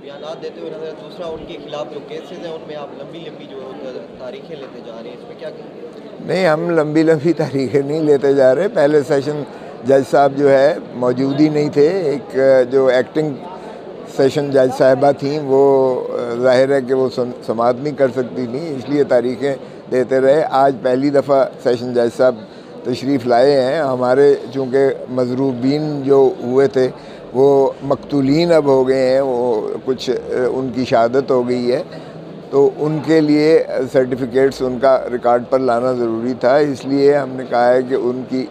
बयानात देते हुए नजर, दूसरा उनके खिलाफ जो केसेस हैं उनमें आप लंबी लंबी जो तारीखें लेते जा रहे हैं, इसमें क्या कहेंगे? नहीं, हम लंबी लंबी तारीखें नहीं लेते जा रहे। पहले सेशन जज साहब जो है मौजूद ही नहीं थे। एक जो एक्टिंग सेशन जज साहिबा थी वो जाहिर है कि वो समाअत नहीं कर सकती थी, इसलिए तारीखें देते रहे। आज पहली दफ़ा सेशन जज साहब तशरीफ़ लाए हैं। हमारे चूँकि मज़रूबीन जो हुए थे वो मकतूलीन अब हो गए हैं, वो कुछ उनकी शहादत हो गई है, तो उनके लिए सर्टिफिकेट्स उनका रिकॉर्ड पर लाना ज़रूरी था, इसलिए हमने कहा है कि उनकी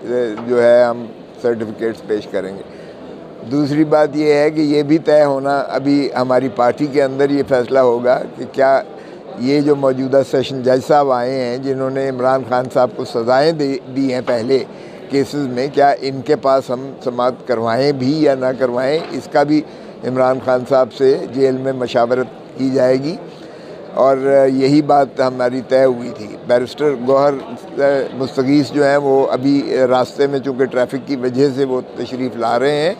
जो है हम सर्टिफिकेट्स पेश करेंगे। दूसरी बात ये है कि ये भी तय होना अभी हमारी पार्टी के अंदर ये फ़ैसला होगा कि क्या ये जो मौजूदा सेशन जज साहब आए हैं जिन्होंने इमरान खान साहब को सज़ाएँ दी हैं पहले केसेस में, क्या इनके पास हम समाअत करवाएं भी या ना करवाएं, इसका भी इमरान खान साहब से जेल में मशावरत की जाएगी। और यही बात हमारी तय हुई थी। बैरिस्टर गौहर मुस्तगीस जो हैं वो अभी रास्ते में चूँकि ट्रैफिक की वजह से वो तशरीफ़ ला रहे हैं,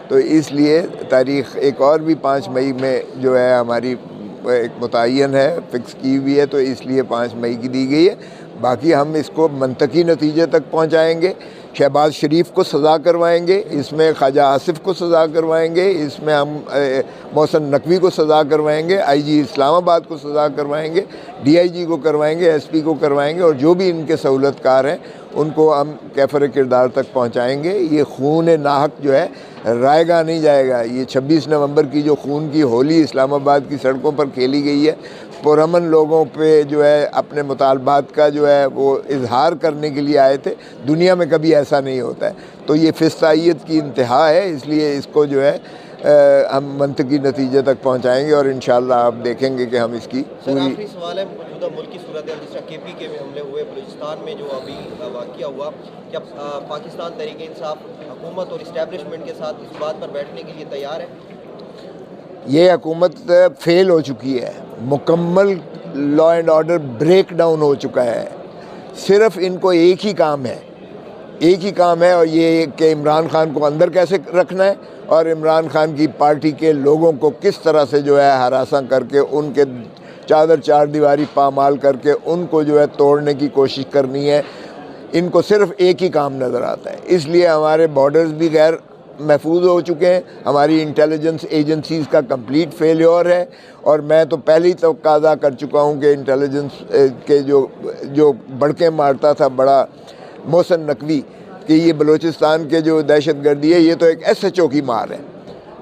तो इसलिए तारीख़ एक और भी 5 मई में जो है हमारी एक मुतय्यन है, फ़िक्स की हुई है, तो इसलिए 5 मई की दी गई है। बाकी हम इसको मंतकी नतीजे तक पहुँचाएँगे। शहबाज शरीफ को सज़ा करवाएंगे, इसमें ख्वाजा आसिफ को सज़ा करवाएंगे, इसमें हम मोहसिन नकवी को सज़ा करवाएंगे, आईजी इस्लामाबाद को सज़ा करवाएंगे, डीआईजी को करवाएंगे, एसपी को करवाएंगे, और जो भी इनके सहूलतकार हैं उनको हम कैफर किरदार तक पहुंचाएंगे। ये खून नाहक जो है रायगा नहीं जाएगा। ये 26 नवंबर की जो खून की होली इस्लामाबाद की सड़कों पर खेली गई है, पुरअमन लोगों पे जो है अपने मुतालबात का जो है वो इजहार करने के लिए आए थे। दुनिया में कभी ऐसा नहीं होता है, तो ये फिस्तायत की इंतहा है, इसलिए इसको जो है हम मंतकी नतीजे तक पहुंचाएंगे और इंशाअल्लाह आप देखेंगे कि हम इसकी सर आखिरी सवाल है, मौजूदा मुल्क की सूरत है, जिस तरह KPK में हमले हुए, बलूचिस्तान में जो अभी वाक़या हुआ, क्या पाकिस्तान तहरीक इंसाफ हुकूमत और इस्टेब्लिशमेंट के साथ इस बात पर बैठने के लिए तैयार है? ये हुकूमत फेल हो चुकी है, मुकम्मल law and order break down हो चुका है। सिर्फ इनको एक ही काम है और ये कि इमरान खान को अंदर कैसे रखना है और इमरान खान की पार्टी के लोगों को किस तरह से जो है हरासा करके उनके चादर चार दीवारी पामाल करके उनको जो है तोड़ने की कोशिश करनी है। इनको सिर्फ एक ही काम नज़र आता है, इसलिए हमारे बॉर्डर्स भी गैर महफूज हो चुके हैं, हमारी इंटेलिजेंस एजेंसीज़ का कंप्लीट फेलियर है। और मैं तो पहले ही तकाज़ा कर चुका हूँ कि इंटेलिजेंस के जो बड़के मारता था बड़ा मोहसिन नकवी, कि ये बलूचिस्तान के जो दहशत गर्दी है ये तो एक SHO की मार है।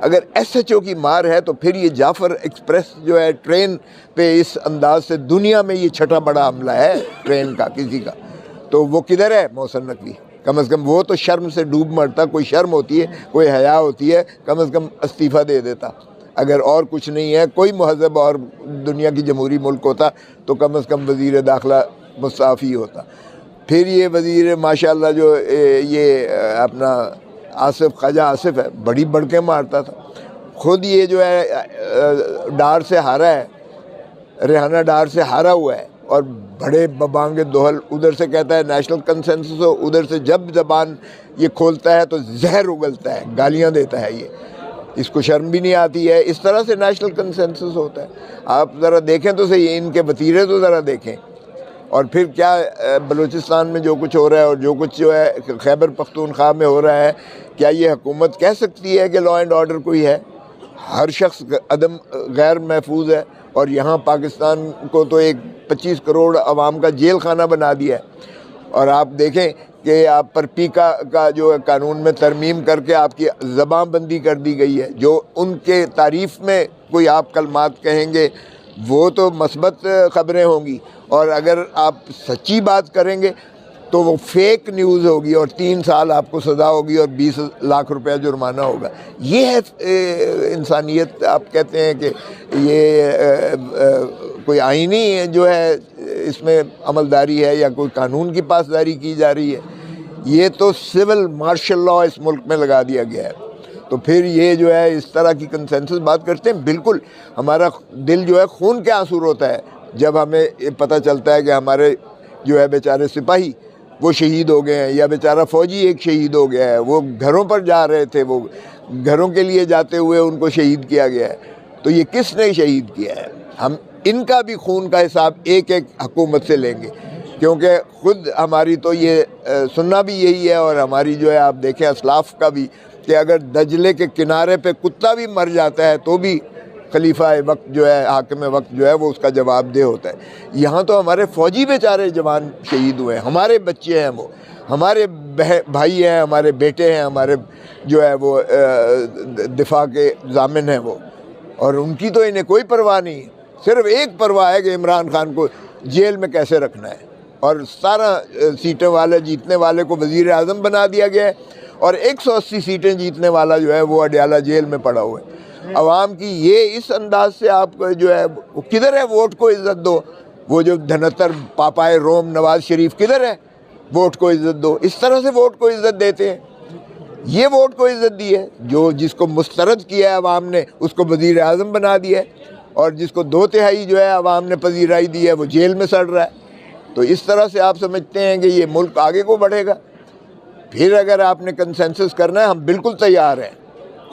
अगर SHO की मार है तो फिर ये जाफ़र एक्सप्रेस जो है ट्रेन पे इस अंदाज से दुनिया में ये छठा बड़ा हमला है ट्रेन का किसी का, तो वो किधर है मोहसिन नकवी? कम से कम वो तो शर्म से डूब मरता, कोई शर्म होती है, कोई हया होती है, कम से कम इस्तीफ़ा दे देता। अगर और कुछ नहीं है, कोई महज़ब और दुनिया की जमहूरी मुल्क होता तो कम से कम वज़ीर दाखिला मुस्ताफ़ी होता। फिर ये वज़ीर माशाअल्लाह जो ये अपना आसिफ ख्वाजा आसिफ है, बड़ी बढ़के मारता था। ख़ुद ये जो है डार से हारा है, रेहाना डार से हारा हुआ है, और बड़े बबांगे दोहल, उधर से कहता है नेशनल कंसेंसस हो, उधर से जब ज़बान ये खोलता है तो जहर उगलता है, गालियाँ देता है। ये इसको शर्म भी नहीं आती है। इस तरह से नेशनल कंसेंसस होता है। आप ज़रा देखें तो सही, इनके वतीरे तो ज़रा देखें। और फिर क्या बलूचिस्तान में जो कुछ हो रहा है और जो कुछ जो है खैबर पख्तूनख्वा में हो रहा है, क्या ये हुकूमत कह सकती है कि लॉ एंड ऑर्डर कोई है? हर शख्स अदम गैर महफूज है, और यहाँ पाकिस्तान को तो एक 25 करोड़ आवाम का जेल खाना बना दिया है। और आप देखें कि आप पर पीका का जो कानून में तरमीम करके आपकी ज़बान बंदी कर दी गई है। जो उनके तारीफ़ में कोई आप कलमात कहेंगे वो तो मस्बत ख़बरें होंगी, और अगर आप सच्ची बात करेंगे तो वो फेक न्यूज़ होगी और 3 साल आपको सज़ा होगी और 20 लाख रुपया जुर्माना होगा। ये है इंसानियत। आप कहते हैं कि ये कोई आईनी जो है इसमें अमलदारी है या कोई कानून की पासदारी की जा रही है? ये तो सिविल मार्शल लॉ इस मुल्क में लगा दिया गया है। तो फिर ये जो है इस तरह की कंसेंसस बात करते हैं। बिल्कुल हमारा दिल जो है खून के आंसू रोता है जब हमें पता चलता है कि हमारे जो है बेचारे सिपाही वो शहीद हो गए हैं, या बेचारा फ़ौजी एक शहीद हो गया है। वो घरों पर जा रहे थे, वो घरों के लिए जाते हुए उनको शहीद किया गया है। तो ये किसने शहीद किया है? हम इनका भी खून का हिसाब एक एक हुकूमत से लेंगे, क्योंकि ख़ुद हमारी तो ये सुनना भी यही है, और हमारी जो है आप देखें असलाफ का भी, कि अगर दजले के किनारे पे कुत्ता भी मर जाता है तो भी खलीफा वक्त जो है, हाकिम वक्त जो है, वो उसका जवाबदेह होता है। यहाँ तो हमारे फ़ौजी बेचारे जवान शहीद हुए हैं, हमारे बच्चे हैं, वो हमारे भाई हैं, हमारे बेटे हैं, हमारे जो है वो दिफा के ज़ामिन हैं वो, और उनकी तो इन्हें कोई परवाह नहीं है। सिर्फ एक परवाह है कि इमरान खान को जेल में कैसे रखना है, और सारा सीटें वाले जीतने वाले को वज़ीर आज़म बना दिया गया है, और 180 सीटें जीतने वाला जो है वो अडयाला जेल में पड़ा हुआ है। अवाम की ये इस अंदाज से आप जो है, किधर है वोट को इज़्ज़त दो? वो जो धनतर पापाए रोम नवाज शरीफ किधर है? वोट को इज़्ज़त दो, इस तरह से वोट को इज़्ज़त देते हैं। ये वोट को इज़्ज़त दी है, जो जिसको मुस्तरद किया है अवाम ने उसको वज़ीर आज़म बना दिया है, और जिसको 2/3 जो है अवाम ने पजीराई दी है वो जेल में सड़ रहा है। तो इस तरह से आप समझते हैं कि ये मुल्क आगे को बढ़ेगा? फिर अगर आपने कंसेंसस करना है, हम बिल्कुल तैयार हैं,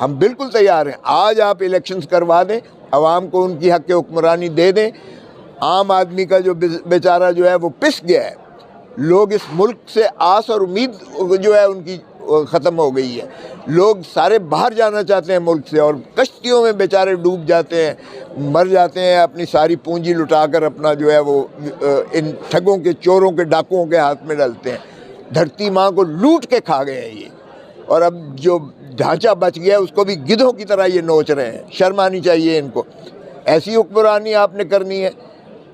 हम बिल्कुल तैयार हैं। आज आप इलेक्शंस करवा दें, आवाम को उनकी हक़ हुक्मरानी दे दें। आम आदमी का जो बेचारा जो है वो पिस गया है, लोग इस मुल्क से आस और उम्मीद जो है उनकी ख़त्म हो गई है। लोग सारे बाहर जाना चाहते हैं मुल्क से, और कश्तियों में बेचारे डूब जाते हैं, मर जाते हैं, अपनी सारी पूंजी लुटाकर अपना जो है वो इन ठगों के, चोरों के, डाकुओं के हाथ में डालते हैं। धरती माँ को लूट के खा गए हैं ये, और अब जो ढांचा बच गया है उसको भी गिद्धों की तरह ये नोच रहे हैं। शर्म आनी चाहिए इनको। ऐसी हुक्मरानी आपने करनी है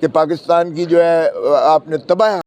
कि पाकिस्तान की जो है आपने तबाह